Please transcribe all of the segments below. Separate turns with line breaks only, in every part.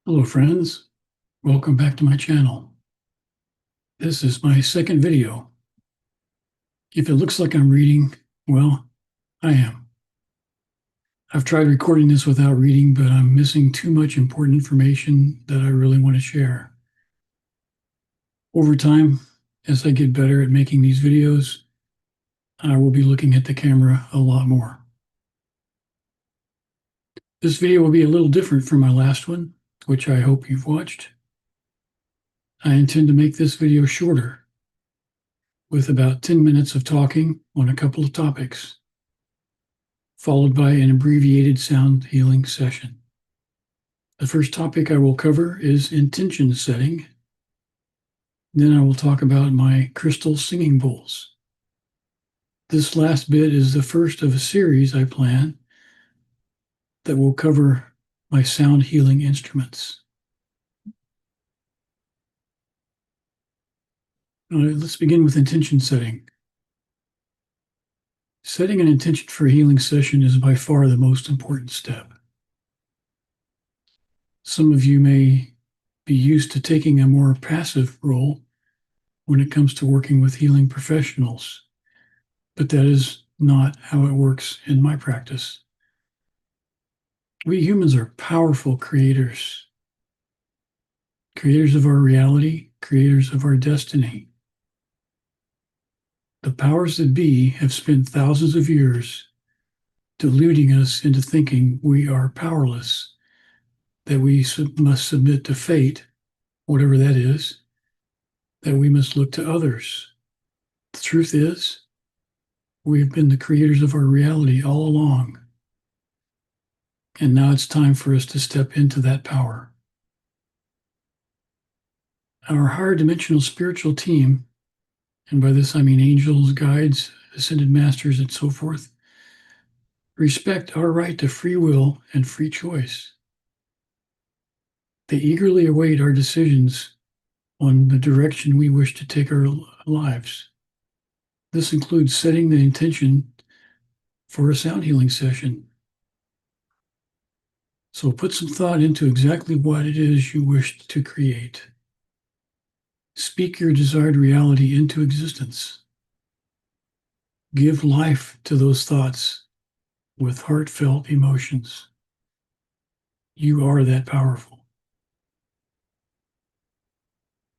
Hello friends, welcome back to my channel. This is my second video. If it looks like I'm reading, well, I am. I've tried recording this without reading, but I'm missing too much important information that I really want to share. Over time, as I get better at making these videos, I will be looking at the camera a lot more. This video will be a little different from my last one, which I hope you've watched. I intend to make this video shorter, with about 10 minutes of talking on a couple of topics, followed by an abbreviated sound healing session. The first topic I will cover is intention setting. Then I will talk about my crystal singing bowls. This last bit is the first of a series I plan that will cover my sound healing instruments. Let's begin with intention setting. Setting an intention for a healing session is by far the most important step. Some of you may be used to taking a more passive role when it comes to working with healing professionals, but that is not how it works in my practice. We humans are powerful creators, creators of our reality, creators of our destiny. The powers that be have spent thousands of years deluding us into thinking we are powerless, that we must submit to fate, whatever that is, that we must look to others. The truth is, we have been the creators of our reality all along. And now it's time for us to step into that power. Our higher dimensional spiritual team, and by this I mean angels, guides, ascended masters, and so forth, respect our right to free will and free choice. They eagerly await our decisions on the direction we wish to take our lives. This includes setting the intention for a sound healing session. So put some thought into exactly what it is you wish to create. Speak your desired reality into existence. Give life to those thoughts with heartfelt emotions. You are that powerful.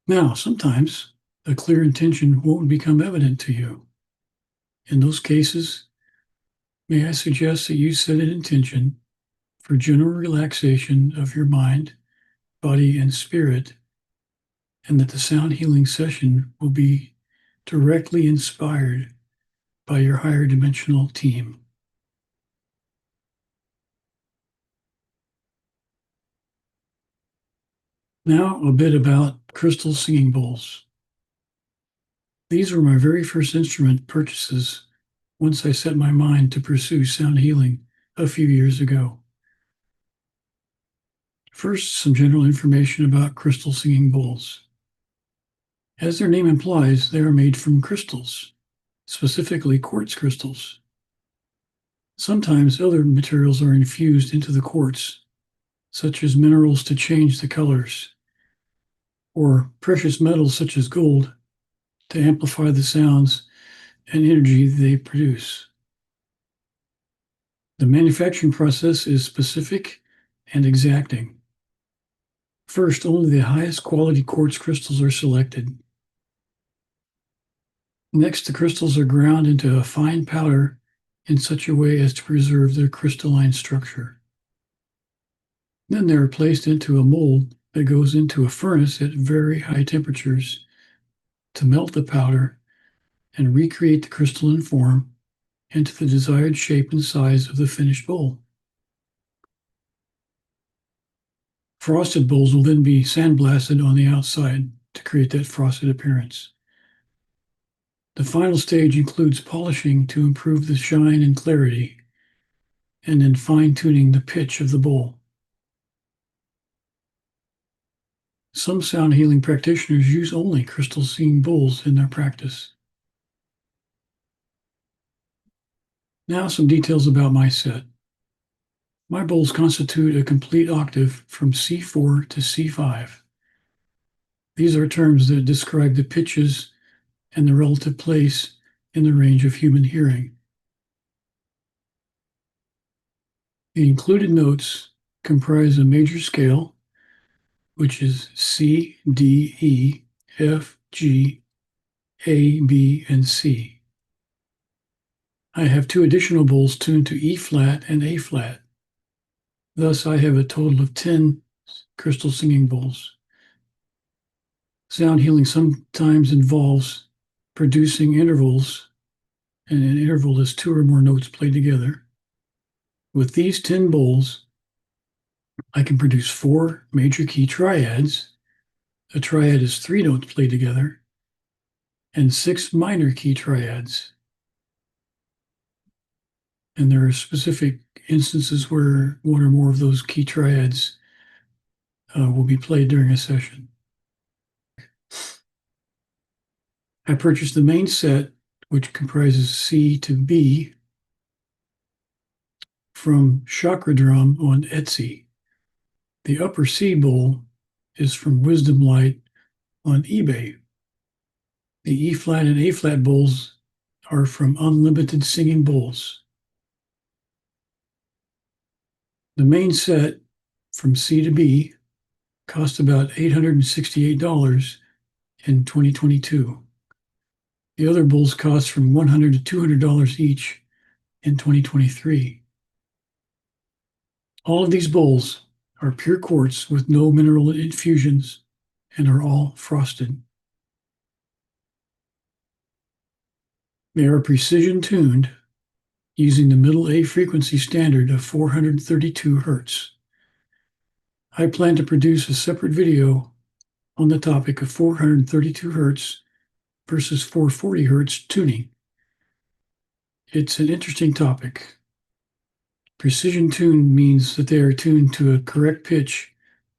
Now, sometimes a clear intention won't become evident to you. In those cases, may I suggest that you set an intention for general relaxation of your mind, body, and spirit, and that the sound healing session will be directly inspired by your higher dimensional team. Now, a bit about crystal singing bowls. These were my very first instrument purchases once I set my mind to pursue sound healing a few years ago. First, some general information about crystal singing bowls. As their name implies, they are made from crystals, specifically quartz crystals. Sometimes other materials are infused into the quartz, such as minerals to change the colors, or precious metals such as gold to amplify the sounds and energy they produce. The manufacturing process is specific and exacting. First, only the highest quality quartz crystals are selected. Next, the crystals are ground into a fine powder in such a way as to preserve their crystalline structure. Then they are placed into a mold that goes into a furnace at very high temperatures to melt the powder and recreate the crystalline form into the desired shape and size of the finished bowl. Frosted bowls will then be sandblasted on the outside to create that frosted appearance. The final stage includes polishing to improve the shine and clarity, and then fine-tuning the pitch of the bowl. Some sound healing practitioners use only crystal singing bowls in their practice. Now some details about my set. My bowls constitute a complete octave from C4 to C5. These are terms that describe the pitches and the relative place in the range of human hearing. The included notes comprise a major scale, which is C, D, E, F, G, A, B, and C. I have two additional bowls tuned to E flat and A flat. Thus, I have a total of 10 crystal singing bowls. Sound healing sometimes involves producing intervals, and an interval is two or more notes played together. With these 10 bowls, I can produce 4 major key triads. A triad is 3 notes played together, and 6 minor key triads. And there are specific instances where one or more of those key triads will be played during a session. I purchased the main set, which comprises C to B, from Chakra Drum on Etsy. The upper C bowl is from Wisdom Light on eBay. The E flat and A flat bowls are from Unlimited Singing Bowls. The main set from C to B cost about $868 in 2022. The other bowls cost from $100 to $200 each in 2023. All of these bowls are pure quartz with no mineral infusions and are all frosted. They are precision tuned using the middle A frequency standard of 432 Hertz. I plan to produce a separate video on the topic of 432 Hertz versus 440 Hertz tuning. It's an interesting topic. Precision tuned means that they are tuned to a correct pitch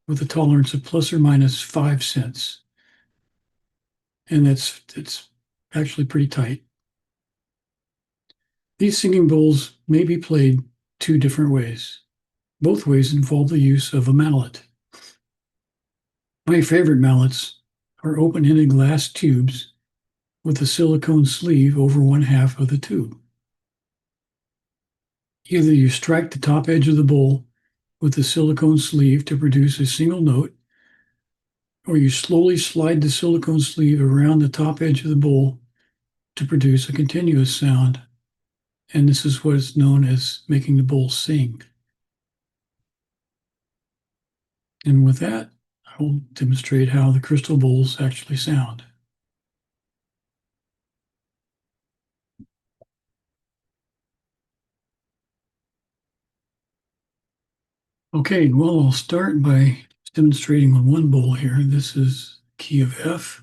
with a tolerance of plus or minus 5 cents. And it's actually pretty tight. These singing bowls may be played 2 different ways. Both ways involve the use of a mallet. My favorite mallets are open-ended glass tubes with a silicone sleeve over one half of the tube. Either you strike the top edge of the bowl with the silicone sleeve to produce a single note, or you slowly slide the silicone sleeve around the top edge of the bowl to produce a continuous sound. And this is what is known as making the bowl sing. And with that, I will demonstrate how the crystal bowls actually sound. Okay, well, I'll start by demonstrating on one bowl here. This is key of F.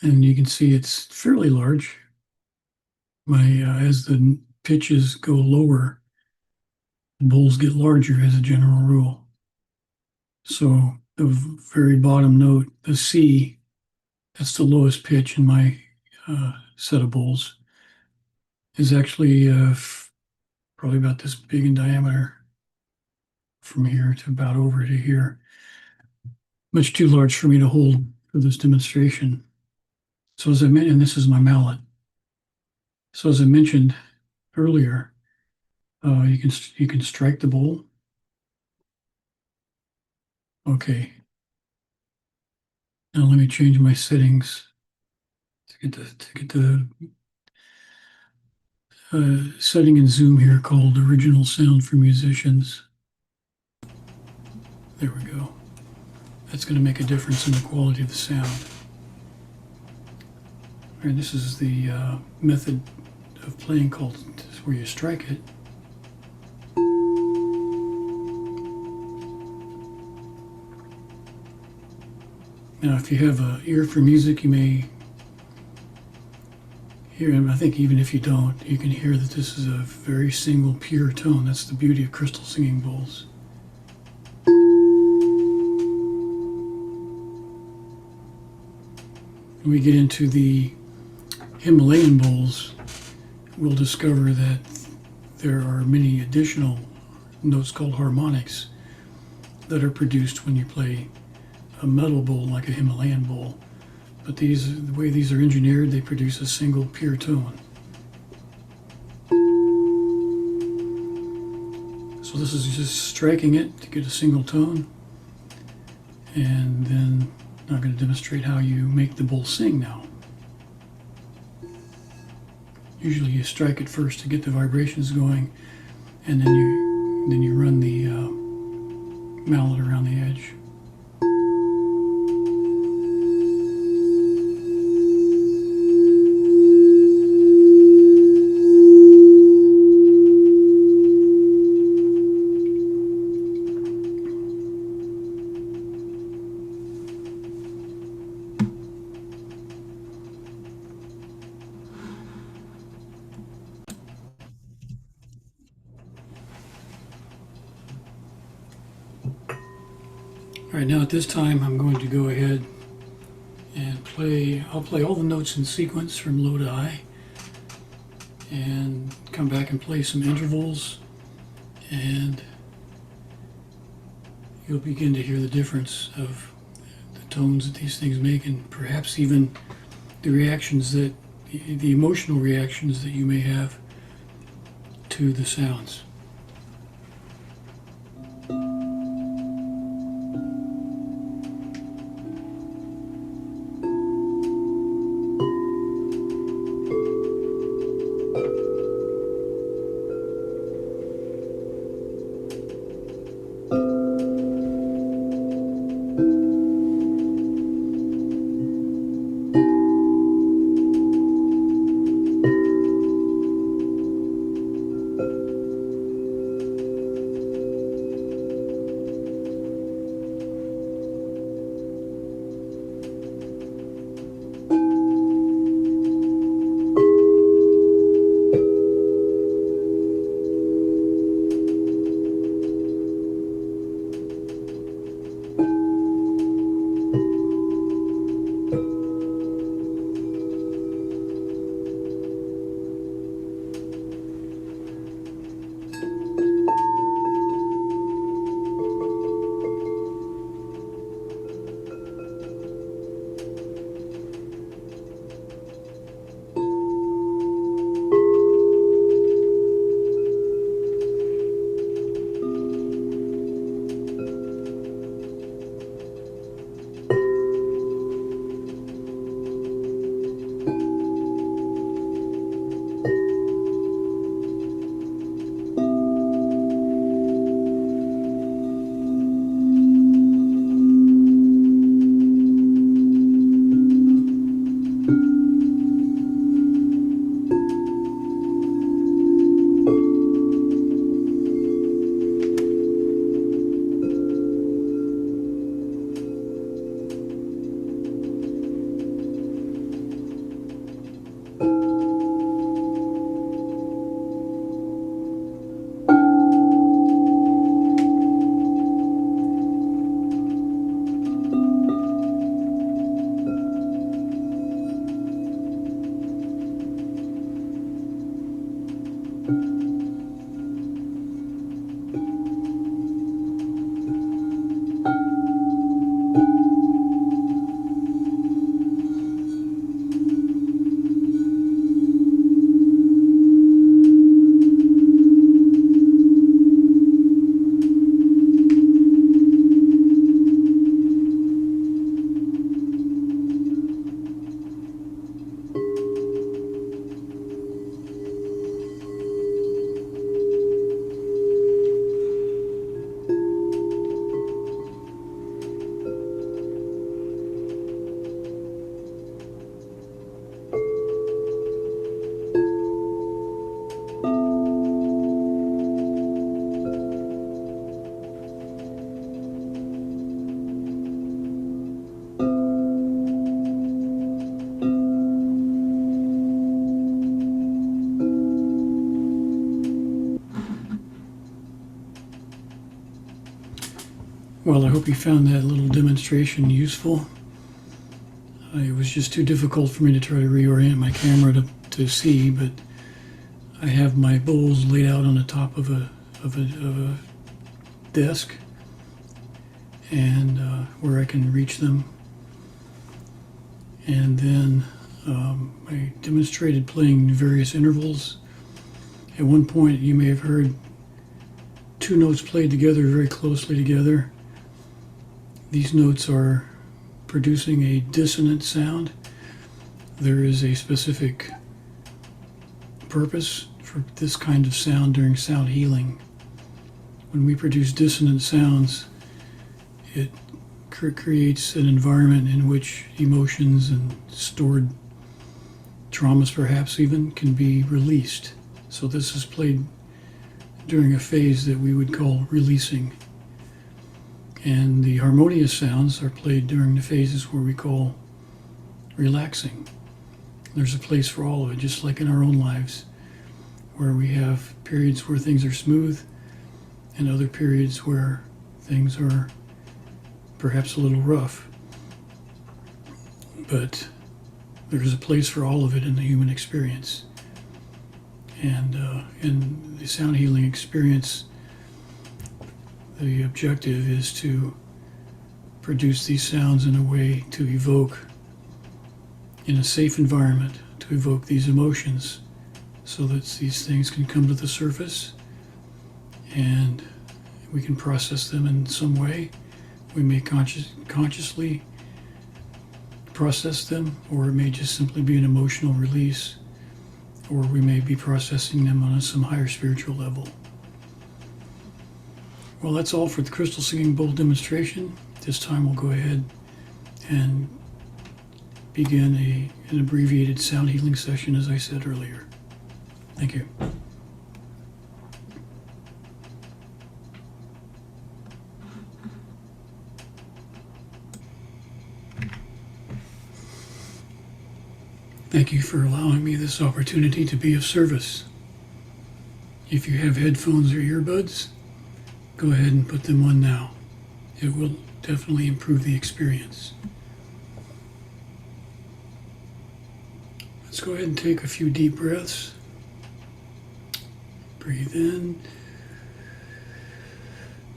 And you can see it's fairly large. As the pitches go lower, the bowls get larger as a general rule. So the very bottom note, the C, that's the lowest pitch in my set of bowls, is actually probably about this big in diameter from here to about over to here. Much too large for me to hold for this demonstration. So as I mentioned, and this is my mallet. So as I mentioned earlier, you can strike the bowl. Okay. Now let me change my settings to get the setting in Zoom here called Original Sound for Musicians. There we go. That's going to make a difference in the quality of the sound. All right, this is the method of playing called where you strike it. Now, if you have an ear for music, you may hear, and I think even if you don't, you can hear that this is a very single, pure tone. That's the beauty of crystal singing bowls. When we get into the Himalayan bowls, we'll discover that there are many additional notes called harmonics that are produced when you play a metal bowl like a Himalayan bowl. But these, the way these are engineered, they produce a single pure tone. So this is just striking it to get a single tone. And then I'm going to demonstrate how you make the bowl sing now. Usually you strike it first to get the vibrations going, and then you run the mallet around the edge. All right, now at this time I'm going to go ahead and I'll play all the notes in sequence from low to high and come back and play some intervals, and you'll begin to hear the difference of the tones that these things make, and perhaps even the reactions that, the emotional reactions that you may have to the sounds. Well, I hope you found that little demonstration useful. It was just too difficult for me to try to reorient my camera to see, but I have my bowls laid out on the top of a desk, and where I can reach them. And then I demonstrated playing various intervals. At one point, you may have heard two notes played together very closely together. These notes are producing a dissonant sound. There is a specific purpose for this kind of sound during sound healing. When we produce dissonant sounds, it creates an environment in which emotions and stored traumas perhaps even can be released. So this is played during a phase that we would call releasing. And the harmonious sounds are played during the phases where we call relaxing. There's a place for all of it, just like in our own lives, where we have periods where things are smooth and other periods where things are perhaps a little rough. But there's a place for all of it in the human experience. And in the sound healing experience, the objective is to produce these sounds in a way to evoke, in a safe environment, to evoke these emotions so that these things can come to the surface and we can process them in some way. We may consciously process them, or it may just simply be an emotional release, or we may be processing them on some higher spiritual level. Well, that's all for the crystal singing bowl demonstration. This time we'll go ahead and begin an abbreviated sound healing session, as I said earlier. Thank you. Thank you for allowing me this opportunity to be of service. If you have headphones or earbuds, go ahead and put them on now. It will definitely improve the experience. Let's go ahead and take a few deep breaths. Breathe in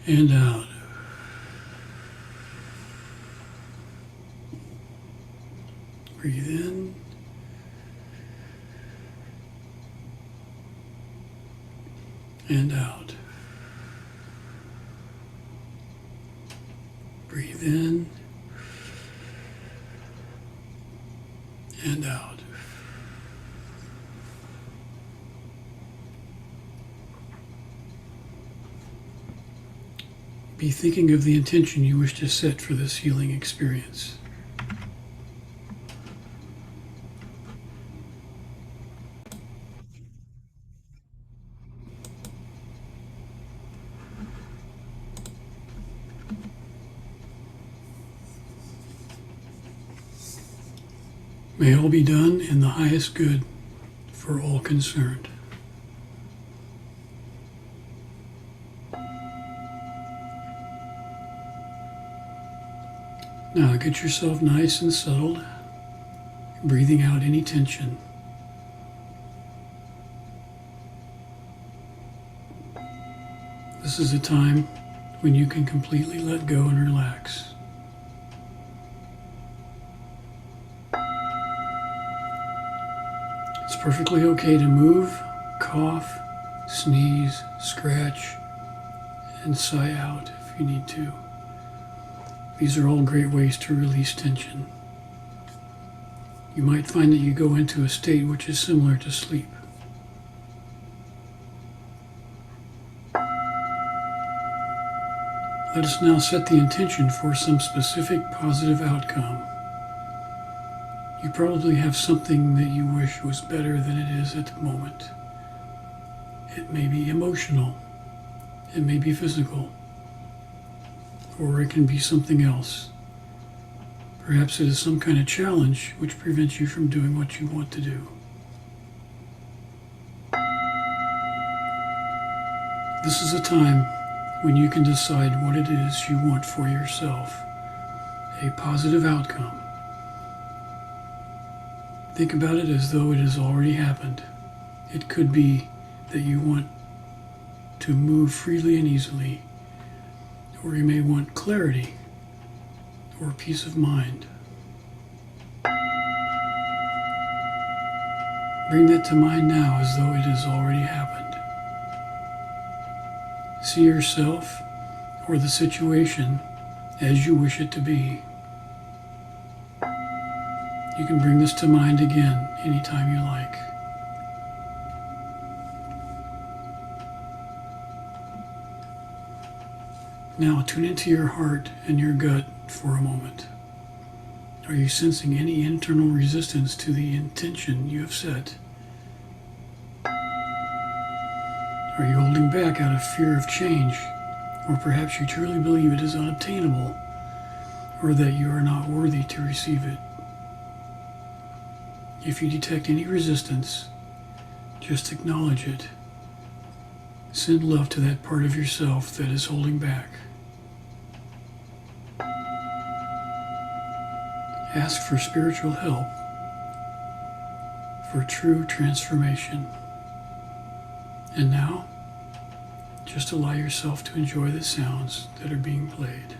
and out. Breathe in and out. Breathe in and out. Be thinking of the intention you wish to set for this healing experience. May all be done in the highest good for all concerned. Now get yourself nice and settled, breathing out any tension. This is a time when you can completely let go and relax. It's perfectly okay to move, cough, sneeze, scratch, and sigh out if you need to. These are all great ways to release tension. You might find that you go into a state which is similar to sleep. Let us now set the intention for some specific positive outcome. You probably have something that you wish was better than it is at the moment. It may be emotional, it may be physical, or it can be something else. Perhaps it is some kind of challenge which prevents you from doing what you want to do. This is a time when you can decide what it is you want for yourself, a positive outcome. Think about it as though it has already happened. It could be that you want to move freely and easily, or you may want clarity or peace of mind. Bring that to mind now as though it has already happened. See yourself or the situation as you wish it to be. You can bring this to mind again anytime you like. Now tune into your heart and your gut for a moment. Are you sensing any internal resistance to the intention you have set? Are you holding back out of fear of change? Or perhaps you truly believe it is unobtainable, or that you are not worthy to receive it. If you detect any resistance, just acknowledge it. Send love to that part of yourself that is holding back. Ask for spiritual help for true transformation. And now, just allow yourself to enjoy the sounds that are being played.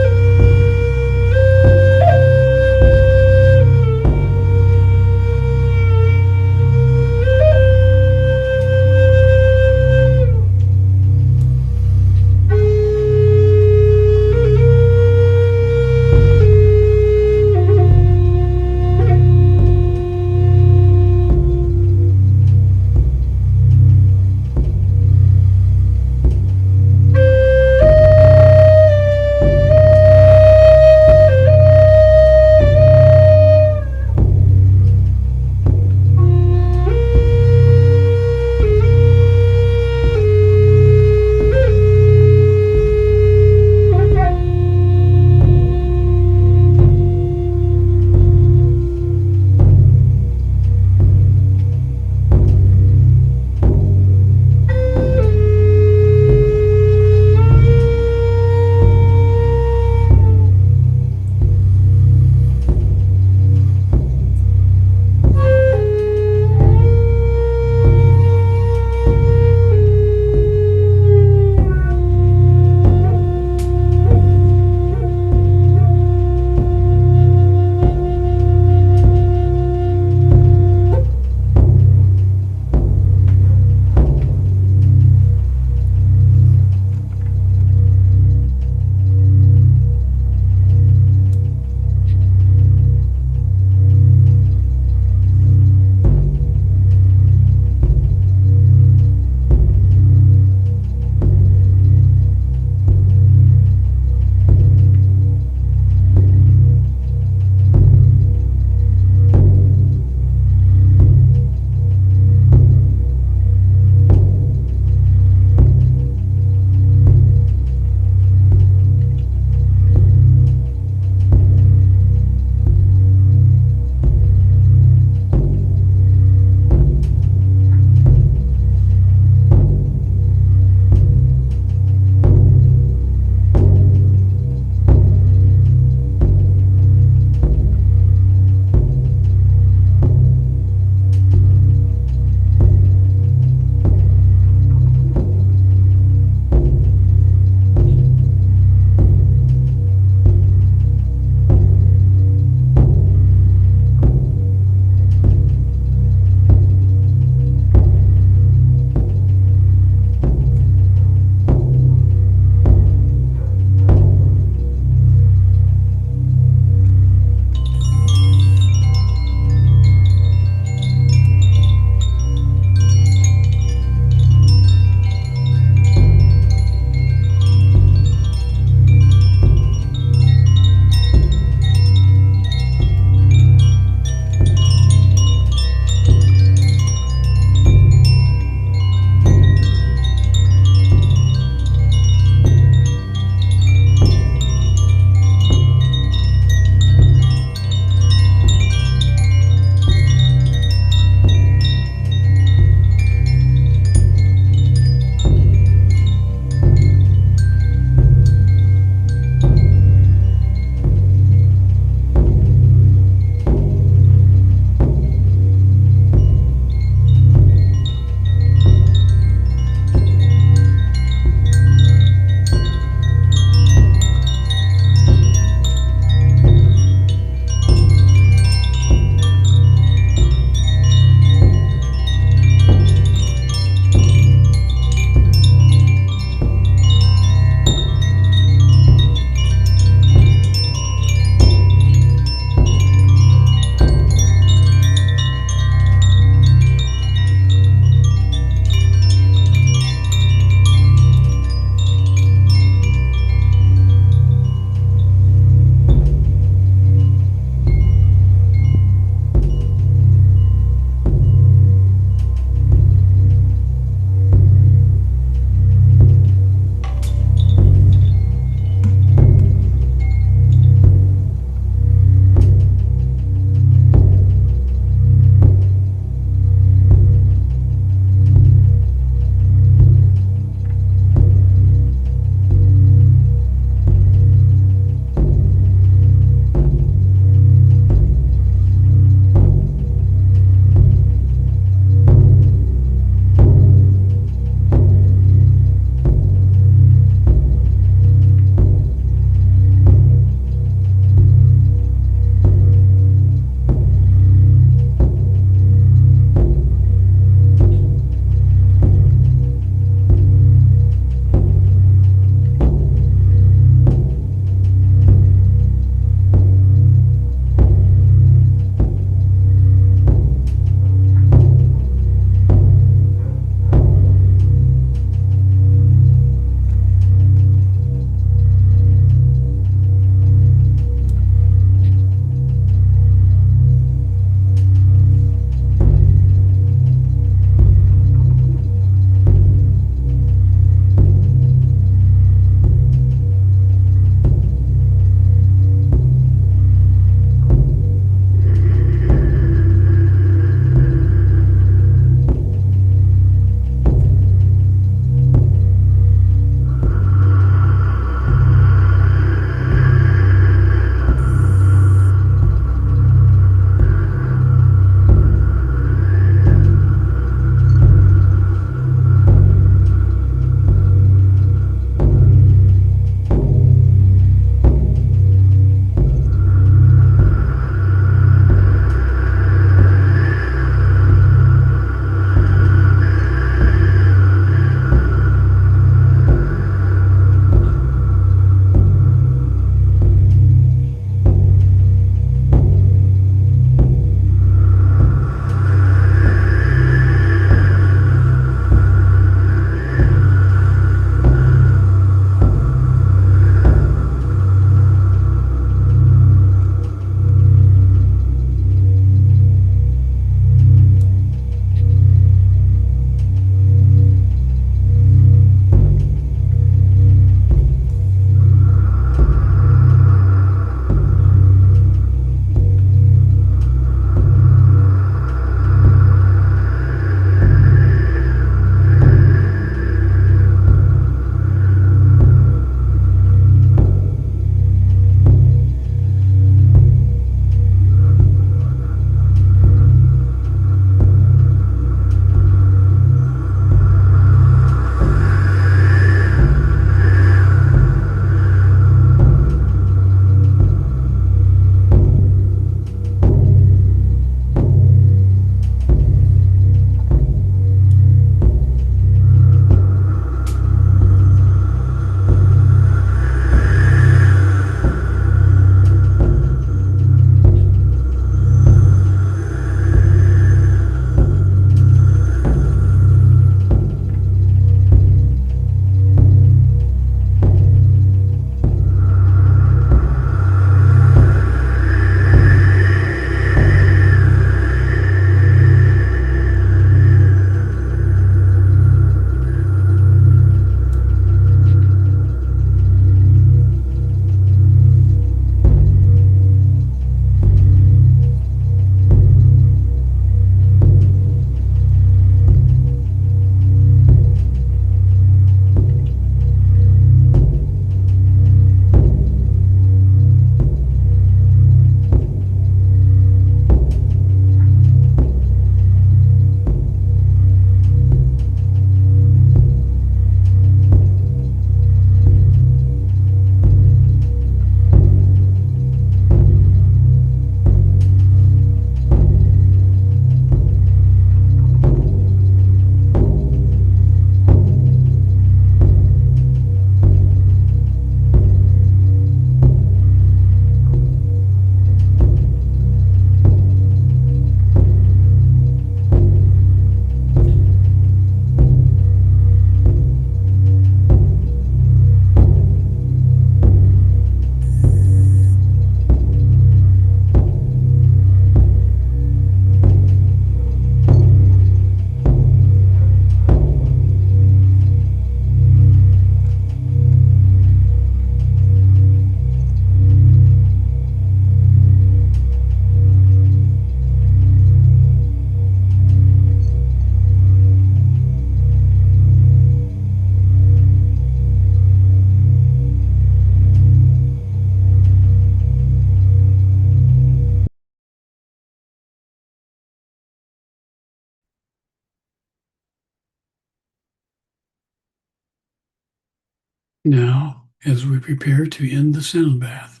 Now, as we prepare to end the sound bath,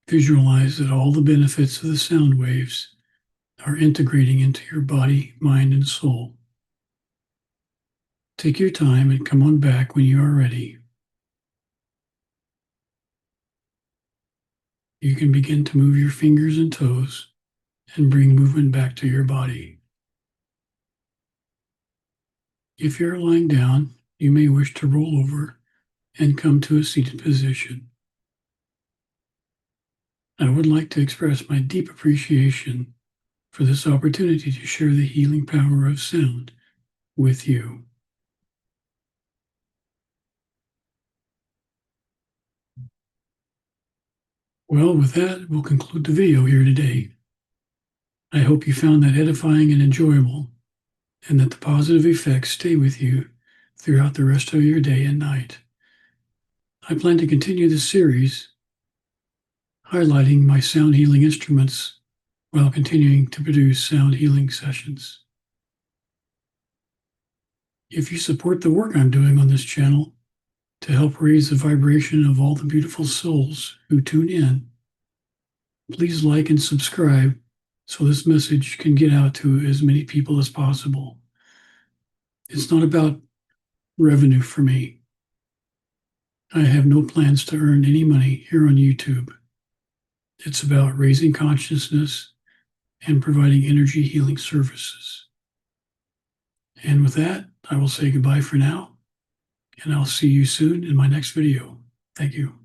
visualize that all the benefits of the sound waves are integrating into your body, mind, and soul. Take your time and come on back when you are ready. You can begin to move your fingers and toes and bring movement back to your body. If you're lying down, you may wish to roll over and come to a seated position. I would like to express my deep appreciation for this opportunity to share the healing power of sound with you. Well, with that, we'll conclude the video here today. I hope you found that edifying and enjoyable, and that the positive effects stay with you throughout the rest of your day and night. I plan to continue this series highlighting my sound healing instruments while continuing to produce sound healing sessions. If you support the work I'm doing on this channel to help raise the vibration of all the beautiful souls who tune in, please like and subscribe so this message can get out to as many people as possible. It's not about revenue for me. I have no plans to earn any money here on YouTube. It's about raising consciousness and providing energy healing services. And with that, I will say goodbye for now, and I'll see you soon in my next video. Thank you.